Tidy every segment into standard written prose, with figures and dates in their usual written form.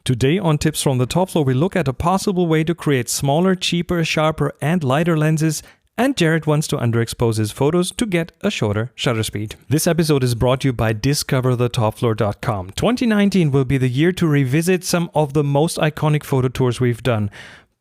Today on Tips from the Top Floor, we look at a possible way to create smaller, cheaper, sharper, and lighter lenses, and Jared wants to underexpose his photos to get a shorter shutter speed. This episode is brought to you by DiscoverTheTopFloor.com. 2019 will be the year to revisit some of the most iconic photo tours we've done,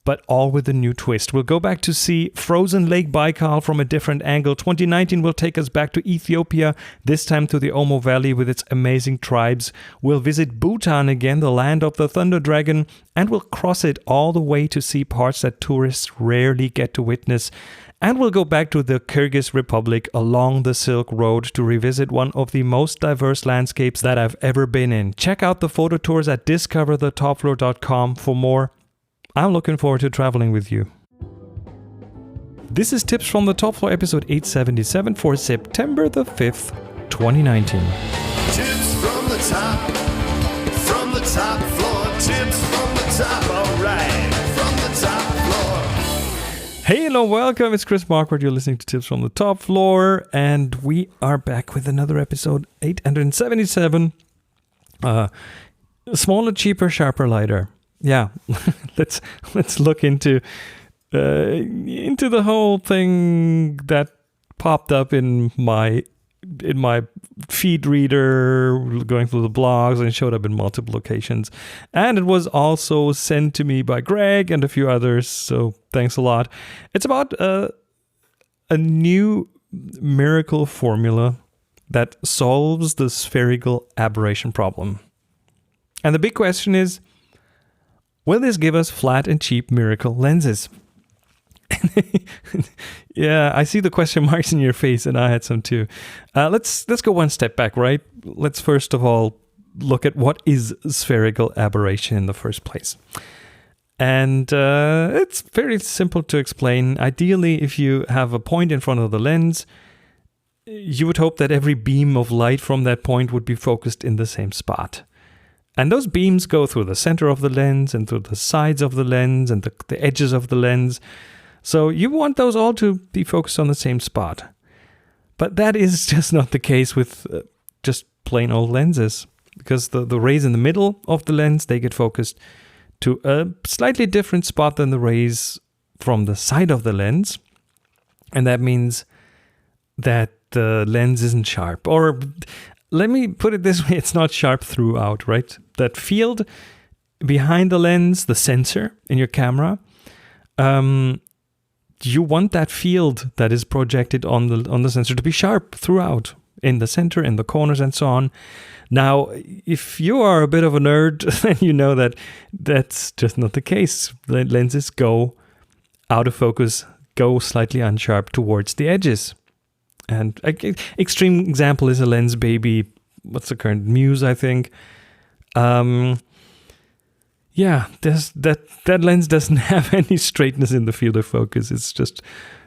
but all with a new twist. We'll go back to see frozen Lake Baikal from a different angle. 2019 will take us back to Ethiopia, this time to the Omo Valley with its amazing tribes. We'll visit Bhutan again, the land of the Thunder Dragon, and we'll cross it all the way to see parts that tourists rarely get to witness. And we'll go back to the Kyrgyz Republic along the Silk Road to revisit one of the most diverse landscapes that I've ever been in. Check out the photo tours at DiscoverTheTopFloor.com for more. I'm looking forward to traveling with you. This is Tips from the Top Floor, episode 877 for September the 5th, 2019. Tips from the top floor, tips from the top, alright, from the top floor. Hey, hello, welcome, it's Chris Marquardt, you're listening to Tips from the Top Floor, and we are back with another episode, 877, smaller, cheaper, sharper, lighter. Yeah, let's look into the whole thing that popped up in my feed reader, going through the blogs, and showed up in multiple locations. And it was also sent to me by Greg and a few others, so thanks a lot. It's about a new miracle formula that solves the spherical aberration problem. And the big question is, will this give us flat and cheap miracle lenses? Yeah, I see the question marks in your face, and I had some too. Let's go one step back, right? Let's first of all look at what is spherical aberration in the first place. And it's very simple to explain. Ideally, if you have a point in front of the lens, you would hope that every beam of light from that point would be focused in the same spot. And those beams go through the center of the lens and through the sides of the lens and the edges of the lens. So you want those all to be focused on the same spot. But that is just not the case with just plain old lenses. Because the rays in the middle of the lens, they get focused to a slightly different spot than the rays from the side of the lens. And that means that the lens isn't sharp. Or let me put it this way, it's not sharp throughout, right? That field behind the lens, the sensor in your camera, you want that field that is projected on the sensor to be sharp throughout, in the center, in the corners, and so on. Now, if you are a bit of a nerd, then you know that that's just not the case. The lenses go out of focus, go slightly unsharp towards the edges. And an extreme example is a Lens Baby. What's the current Muse, I think. Yeah, that lens doesn't have any straightness in the field of focus. It's just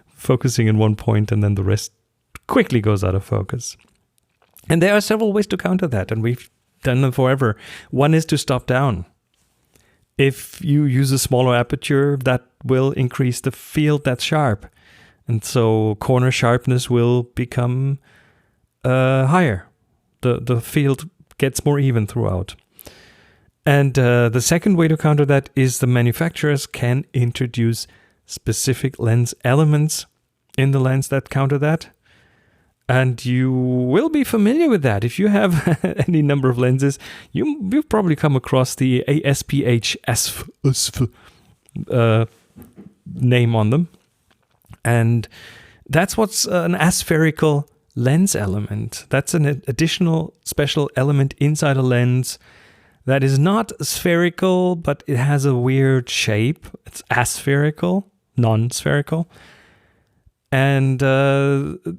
focusing in one point and then the rest quickly goes out of focus. And there are several ways to counter that, and we've done them forever. One is to stop down. If you use a smaller aperture, that will increase the field that's sharp. And so corner sharpness will become higher. The field gets more even throughout. And the second way to counter that is the manufacturers can introduce specific lens elements in the lens that counter that. And you will be familiar with that. If you have any number of lenses, you've probably come across the ASPH name on them. And that's what's an aspherical lens element. That's an additional special element inside a lens that is not spherical, but it has a weird shape. It's aspherical, non-spherical. And the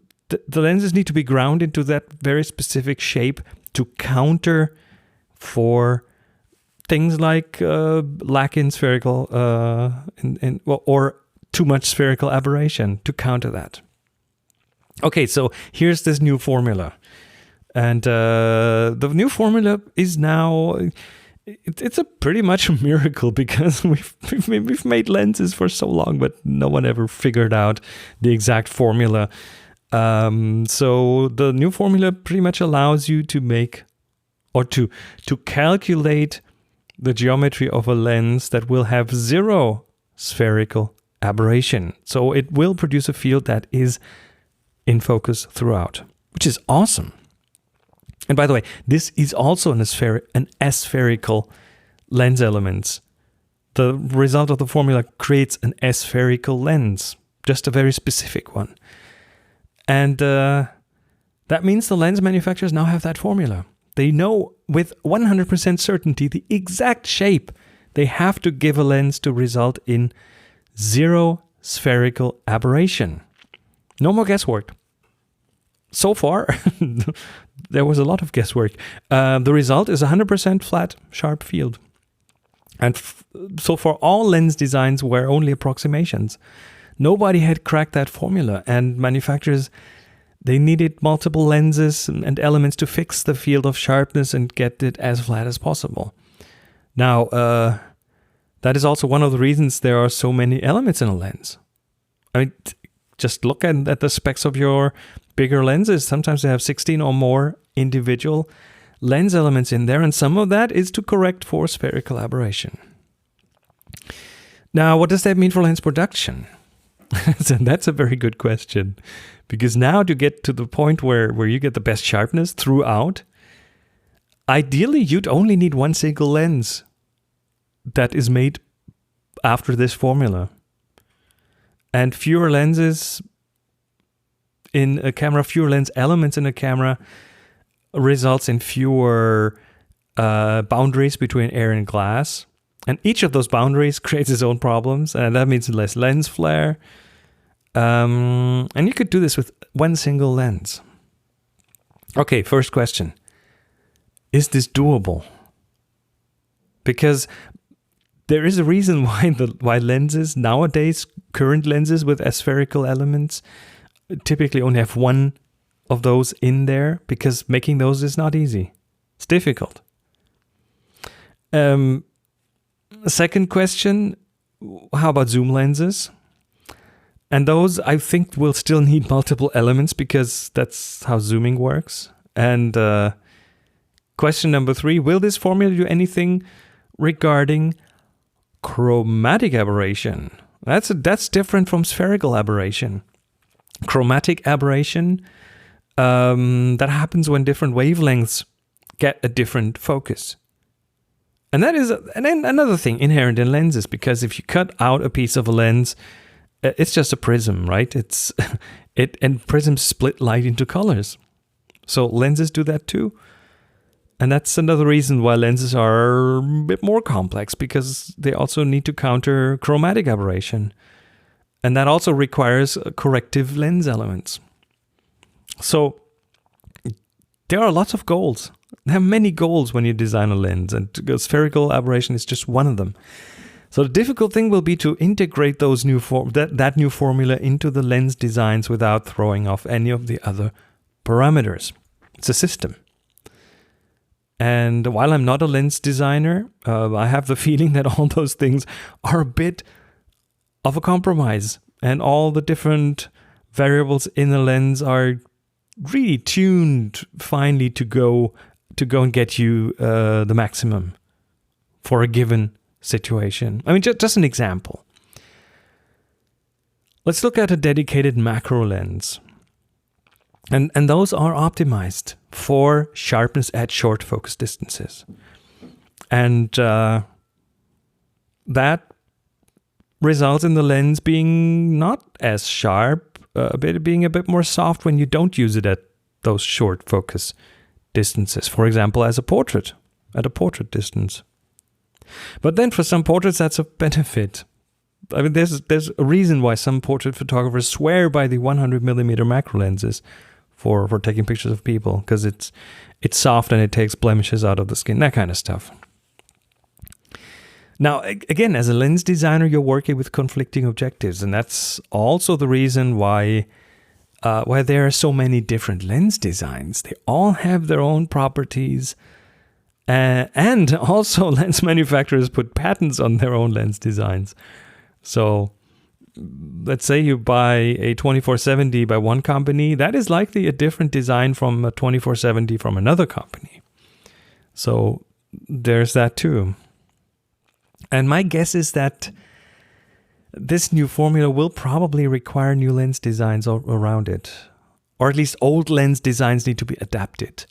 lenses need to be ground into that very specific shape to counter for things like lack in spherical or too much spherical aberration, to counter that. Okay, so here's this new formula. And the new formula is now, it's a pretty much a miracle, because we've made lenses for so long, but no one ever figured out the exact formula. So the new formula pretty much allows you to make, or to calculate the geometry of a lens that will have zero spherical aberration. So it will produce a field that is in focus throughout, which is awesome. And by the way, this is also an aspherical lens element. The result of the formula creates an aspherical lens, just a very specific one. And that means the lens manufacturers now have that formula. They know with 100% certainty the exact shape they have to give a lens to result in zero spherical aberration. No more guesswork. So far, there was a lot of guesswork. The result is 100% flat, sharp field. And so far, all lens designs were only approximations. Nobody had cracked that formula, and manufacturers, they needed multiple lenses and elements to fix the field of sharpness and get it as flat as possible. Now, that is also one of the reasons there are so many elements in a lens. I mean, just look at the specs of your bigger lenses. Sometimes they have 16 or more individual lens elements in there, and some of that is to correct for spherical aberration. Now, what does that mean for lens production? So that's a very good question, because now to get to the point where you get the best sharpness throughout, ideally you'd only need one single lens that is made after this formula. And fewer lenses in a camera, fewer lens elements in a camera results in fewer boundaries between air and glass. And each of those boundaries creates its own problems, and that means less lens flare. And you could do this with one single lens. Okay, first question. Is this doable? Because there is a reason why lenses nowadays, current lenses with aspherical elements, typically only have one of those in there, because making those is not easy. It's difficult. Second question, how about zoom lenses? And those, I think, will still need multiple elements, because that's how zooming works. And question number 3, will this formula do anything regarding chromatic aberration? That's different from spherical aberration. Chromatic aberration, that happens when different wavelengths get a different focus. And that is another thing inherent in lenses, because if you cut out a piece of a lens, it's just a prism, right? And prisms split light into colors. So lenses do that too. And that's another reason why lenses are a bit more complex, because they also need to counter chromatic aberration. And that also requires corrective lens elements. So there are lots of goals. There are many goals when you design a lens, and spherical aberration is just one of them. So the difficult thing will be to integrate those that new formula into the lens designs without throwing off any of the other parameters. It's a system. And while I'm not a lens designer, I have the feeling that all those things are a bit of a compromise, and all the different variables in the lens are really tuned finely to go and get you the maximum for a given situation. I mean, just an example. Let's look at a dedicated macro lens. And those are optimized for sharpness at short focus distances. And that results in the lens being not as sharp, being a bit more soft when you don't use it at those short focus distances. For example, at a portrait distance. But then for some portraits, that's a benefit. I mean, there's a reason why some portrait photographers swear by the 100mm macro lenses for taking pictures of people, because it's soft and it takes blemishes out of the skin, that kind of stuff. Now, again, as a lens designer, you're working with conflicting objectives, and that's also the reason why there are so many different lens designs. They all have their own properties, and also lens manufacturers put patents on their own lens designs. So let's say you buy a 24-70 by one company, that is likely a different design from a 24-70 from another company. So there's that too. And my guess is that this new formula will probably require new lens designs around it. Or at least old lens designs need to be adapted.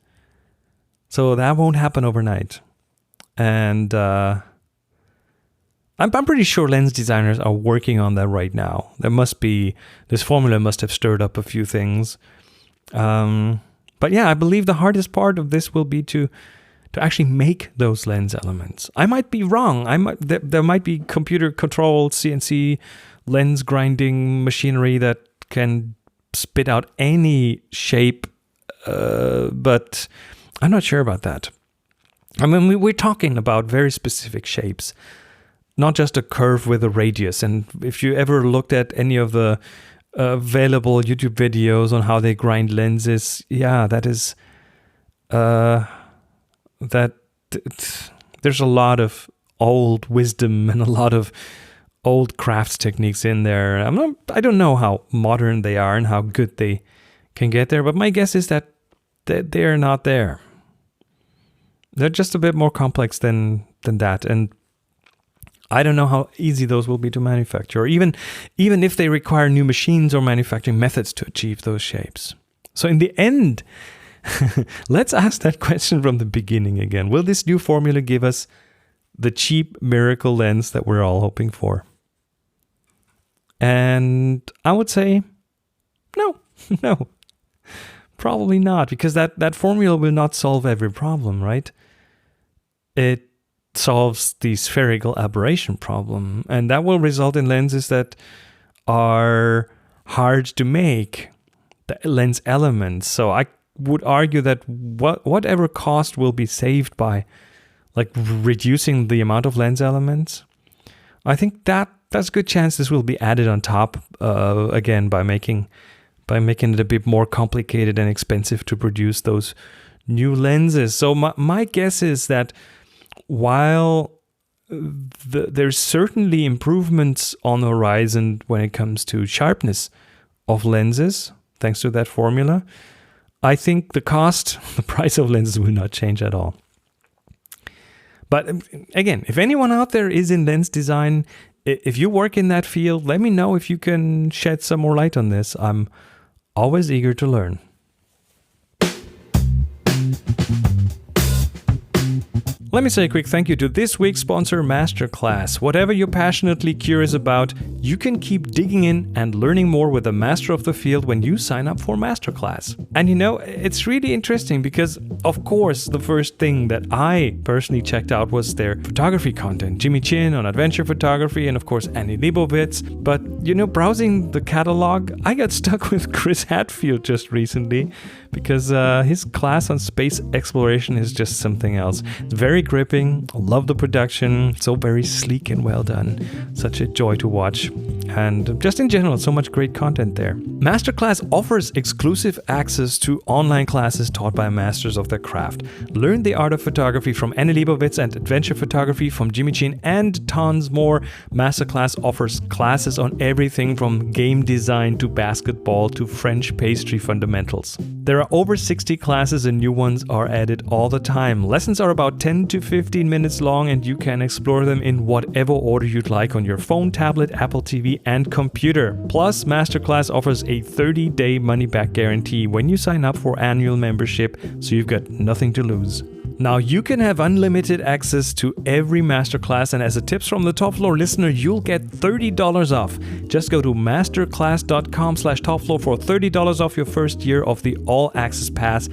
So that won't happen overnight. And I'm pretty sure lens designers are working on that right now. This formula must have stirred up a few things. But yeah, I believe the hardest part of this will be to actually make those lens elements. I might be wrong. There might be computer controlled CNC lens grinding machinery that can spit out any shape, but I'm not sure about that. I mean, we're talking about very specific shapes, not just a curve with a radius. And if you ever looked at any of the available YouTube videos on how they grind lenses, yeah, there's a lot of old wisdom and a lot of old crafts techniques in there. I don't know how modern they are and how good they can get there, but my guess is that they're not there. They're just a bit more complex than that, and I don't know how easy those will be to manufacture, or even if they require new machines or manufacturing methods to achieve those shapes. So in the end, let's ask that question from the beginning again. Will this new formula give us the cheap miracle lens that we're all hoping for? And I would say no, probably not, because that formula will not solve every problem, right? It solves the spherical aberration problem, and that will result in lenses that are hard to make, the lens elements. So I would argue that whatever cost will be saved by like reducing the amount of lens elements, I think that's a good chance this will be added on top again by making it a bit more complicated and expensive to produce those new lenses. So my guess is that while there's certainly improvements on the horizon when it comes to sharpness of lenses, thanks to that formula, I think the price of lenses will not change at all. But again, if anyone out there is in lens design, if you work in that field, let me know if you can shed some more light on this. I'm always eager to learn. Let me say a quick thank you to this week's sponsor, Masterclass. Whatever you're passionately curious about, you can keep digging in and learning more with a master of the field when you sign up for Masterclass. And it's really interesting because, of course, the first thing that I personally checked out was their photography content. Jimmy Chin on adventure photography and, of course, Annie Leibovitz. But, browsing the catalog, I got stuck with Chris Hadfield just recently because his class on space exploration is just something else. It's very gripping. I love the production. So very sleek and well done. Such a joy to watch. And just in general, so much great content there. Masterclass offers exclusive access to online classes taught by masters of their craft. Learn the art of photography from Annie Leibovitz and adventure photography from Jimmy Chin and tons more. Masterclass offers classes on everything from game design to basketball to French pastry fundamentals. There are over 60 classes and new ones are added all the time. Lessons are about 10 to 15 minutes long and you can explore them in whatever order you'd like on your phone, tablet, Apple TV, and computer. Plus, Masterclass offers a 30-day money-back guarantee when you sign up for annual membership, so you've got nothing to lose. Now, you can have unlimited access to every Masterclass, and as a tips from the Top Floor listener, you'll get $30 off. Just go to masterclass.com/topfloor for $30 off your first year of the All Access Pass.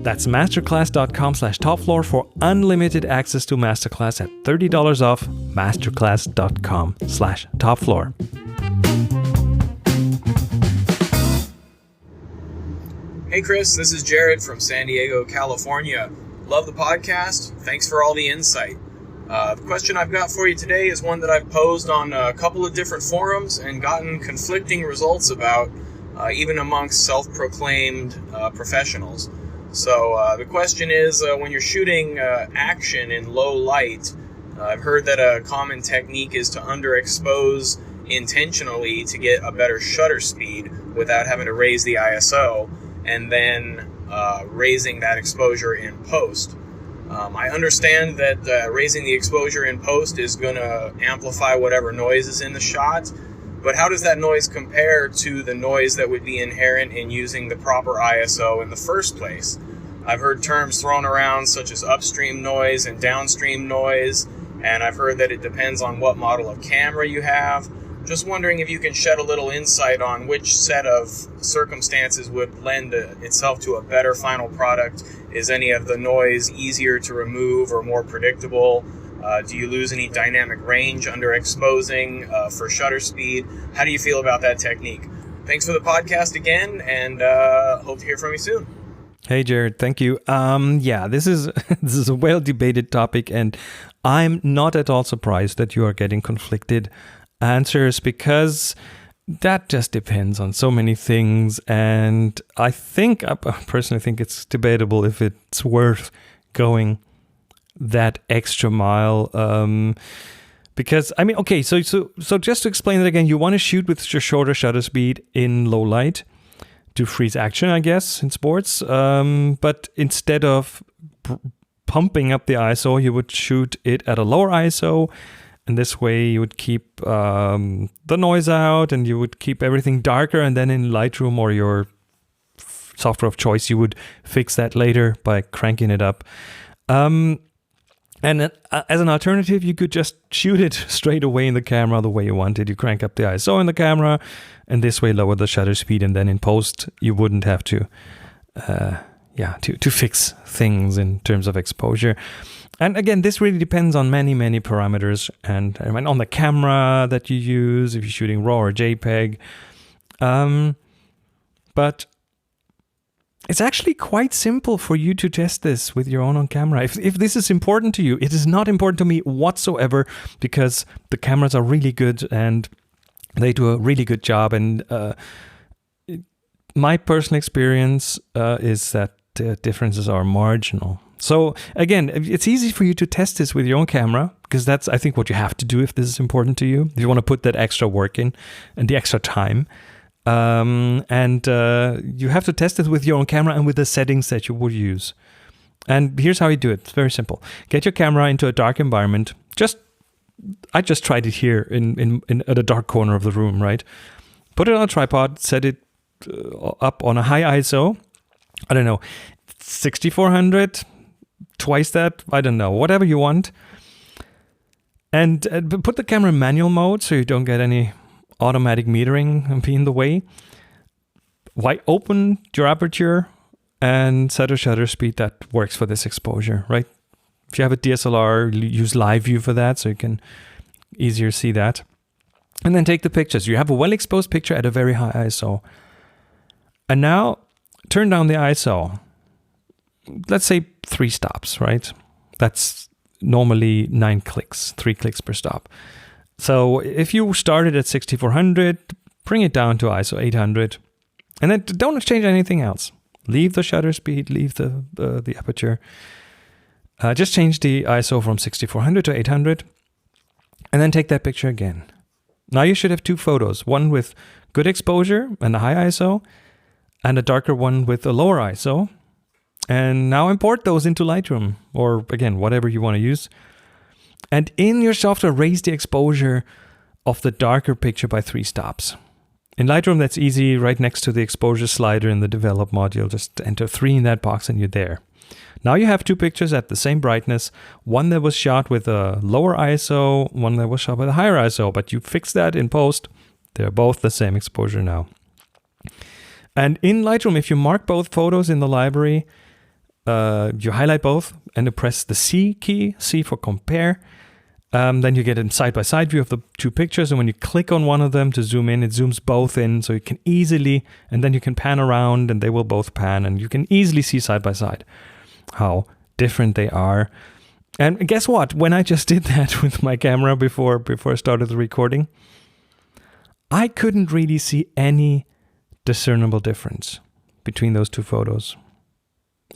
That's masterclass.com/topfloor for unlimited access to Masterclass at $30 off. masterclass.com/topfloor. Hey Chris, this is Jared from San Diego, California. Love the podcast. Thanks for all the insight. The question I've got for you today is one that I've posed on a couple of different forums and gotten conflicting results about, even amongst self-proclaimed professionals. So the question is, when you're shooting action in low light, I've heard that a common technique is to underexpose intentionally to get a better shutter speed without having to raise the ISO, and then raising that exposure in post. I understand that raising the exposure in post is going to amplify whatever noise is in the shot, but how does that noise compare to the noise that would be inherent in using the proper ISO in the first place? I've heard terms thrown around such as upstream noise and downstream noise, and I've heard that it depends on what model of camera you have. Just wondering if you can shed a little insight on which set of circumstances would lend itself to a better final product. Is any of the noise easier to remove or more predictable? Do you lose any dynamic range under exposing for shutter speed? How do you feel about that technique? Thanks for the podcast again, and hope to hear from you soon. Hey, Jared, thank you. Yeah, this is this is a well-debated topic, and I'm not at all surprised that you are getting conflicted answers, because that just depends on so many things. And I personally think it's debatable if it's worth going that extra mile. Because, I mean, okay, so just to explain it again, you want to shoot with your shorter shutter speed in low light to freeze action, I guess, in sports. But instead of pumping up the ISO, you would shoot it at a lower ISO. And this way you would keep the noise out, and you would keep everything darker. And then in Lightroom or your software of choice, you would fix that later by cranking it up. And as an alternative, you could just shoot it straight away in the camera the way you wanted. You crank up the ISO in the camera, and this way lower the shutter speed. And then in post, you wouldn't have to fix things in terms of exposure. And again, this really depends on many, many parameters, and on the camera that you use, if you're shooting RAW or JPEG. But it's actually quite simple for you to test this with your own on camera. If this is important to you, it is not important to me whatsoever, because the cameras are really good and they do a really good job. And my personal experience is that the differences are marginal. So again, it's easy for you to test this with your own camera, because that's, I think, what you have to do if this is important to you. If you want to put that extra work in and the extra time. And you have to test it with your own camera and with the settings that you would use. And here's how you do it. It's very simple. Get your camera into a dark environment. I just tried it here in at a dark corner of the room, right? Put it on a tripod, set it up on a high ISO. I don't know, 6400, twice that, I don't know, whatever you want. And put the camera in manual mode so you don't get any automatic metering and be in the way. Open your aperture and set a shutter speed that works for this exposure, right? If you have a DSLR, use live view for that so you can easier see that. And then take the pictures. You have a well-exposed picture at a very high ISO. And now turn down the ISO. Let's say 3 stops, right? That's normally 9 clicks, 3 clicks per stop. So if you started at 6400, bring it down to ISO 800, and then don't change anything else. Leave the shutter speed, leave the aperture. Just change the ISO from 6400 to 800, and then take that picture again. Now you should have 2 photos, one with good exposure and a high ISO, and a darker one with a lower ISO. And now import those into Lightroom, or again, whatever you want to use. And in your software, raise the exposure of the darker picture by 3 stops. In Lightroom, that's easy. Right next to the exposure slider in the develop module, just enter 3 in that box and you're there. Now you have 2 pictures at the same brightness, one that was shot with a lower ISO, one that was shot with a higher ISO, but you fix that in post. They're both the same exposure now. And in Lightroom, if you mark both photos in the library, you highlight both and you press the C key, C for compare. Then you get a side-by-side view of the 2 pictures. And when you click on one of them to zoom in, it zooms both in. So you can easily, and then you can pan around and they will both pan. And you can easily see side-by-side how different they are. And guess what? When I just did that with my camera before I started the recording, I couldn't really see any discernible difference between those 2 photos.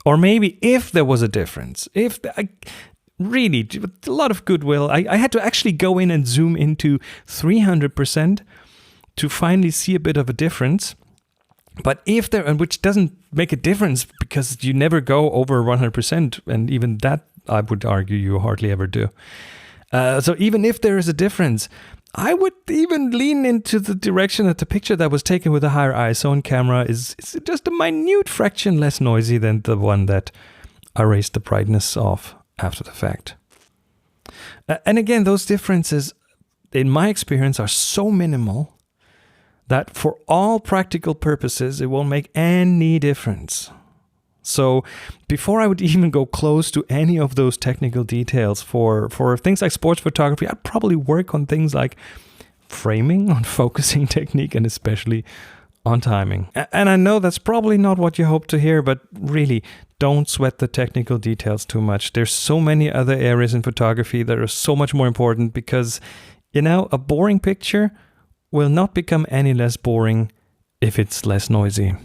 Or maybe if there was a difference, really, with a lot of goodwill, I had to actually go in and zoom into 300% to finally see a bit of a difference. But which doesn't make a difference because you never go over 100%, and even that I would argue you hardly ever do. So even if there is a difference, I would even lean into the direction that the picture that was taken with a higher ISO camera is just a minute fraction less noisy than the one that I raised the brightness of after the fact. And again, those differences, in my experience, are so minimal that for all practical purposes, it won't make any difference. So before I would even go close to any of those technical details for things like sports photography, I'd probably work on things like framing, on focusing technique, and especially on timing. And I know that's probably not what you hope to hear, but really, don't sweat the technical details too much. There's so many other areas in photography that are so much more important because, a boring picture will not become any less boring if it's less noisy.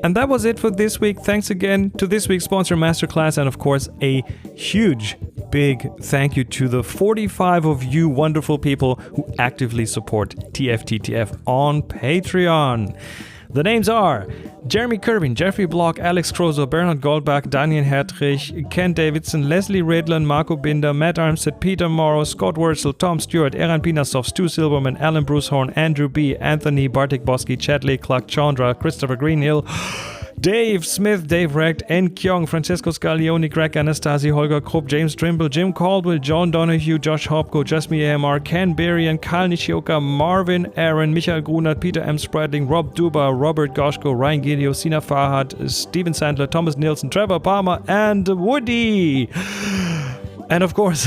And that was it for this week. Thanks again to this week's sponsor, Masterclass, and of course, a huge, big thank you to the 45 of you wonderful people who actively support TFTTF on Patreon. The names are Jeremy Kervin, Jeffrey Block, Alex Krozo, Bernhard Goldbach, Daniel Hertrich, Ken Davidson, Leslie Redland, Marco Binder, Matt Armstead, Peter Morrow, Scott Wurzel, Tom Stewart, Eran Pinasov, Stu Silverman, Alan Bruce Horn, Andrew B., Anthony, Bartik Bosky, Chadley, Clark Chandra, Christopher Greenhill, Dave Smith, Dave Recht, N. Kyung, Francesco Scaglione, Greg Anastasi, Holger Krupp, James Trimble, Jim Caldwell, John Donahue, Josh Hopko, Jasmine AMR, Ken Berry, and Kyle Nishioka, Marvin Aaron, Michael Grunert, Peter M. Spradling, Rob Duba, Robert Goshko, Ryan Gidio, Sina Farhad, Steven Sandler, Thomas Nielsen, Trevor Palmer, and Woody. And of course,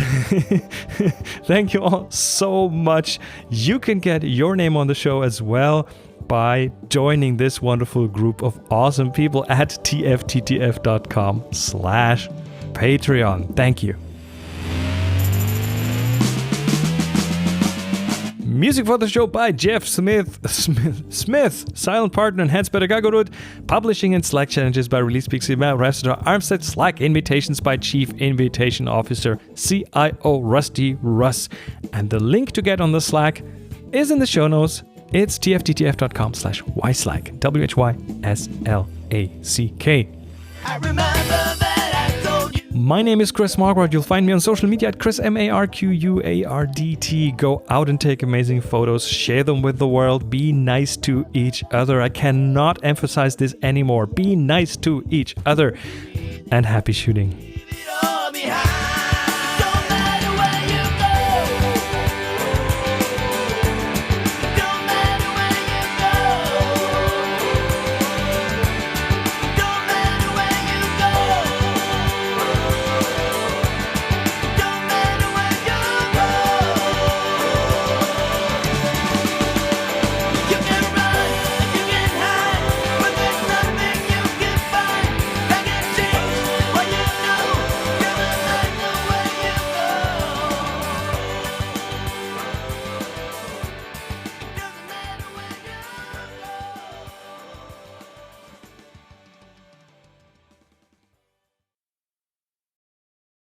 thank you all so much. You can get your name on the show as well by joining this wonderful group of awesome people at tfttf.com/Patreon. Thank you. Music for the show by Jeff Smith, silent partner and Hans Peter Gagorud. Publishing and Slack challenges by Release Pixie, Matt Rafster, Armstead. Slack invitations by Chief Invitation Officer, CIO Rusty Russ. And the link to get on the Slack is in the show notes. It's tfttf.com/yslack, WHYSLACK. I remember that I told you. My name is Chris Marquardt. You'll find me on social media at Chris MARQUARDT. Go out and take amazing photos. Share them with the world. Be nice to each other. I cannot emphasize this anymore. Be nice to each other. And happy shooting.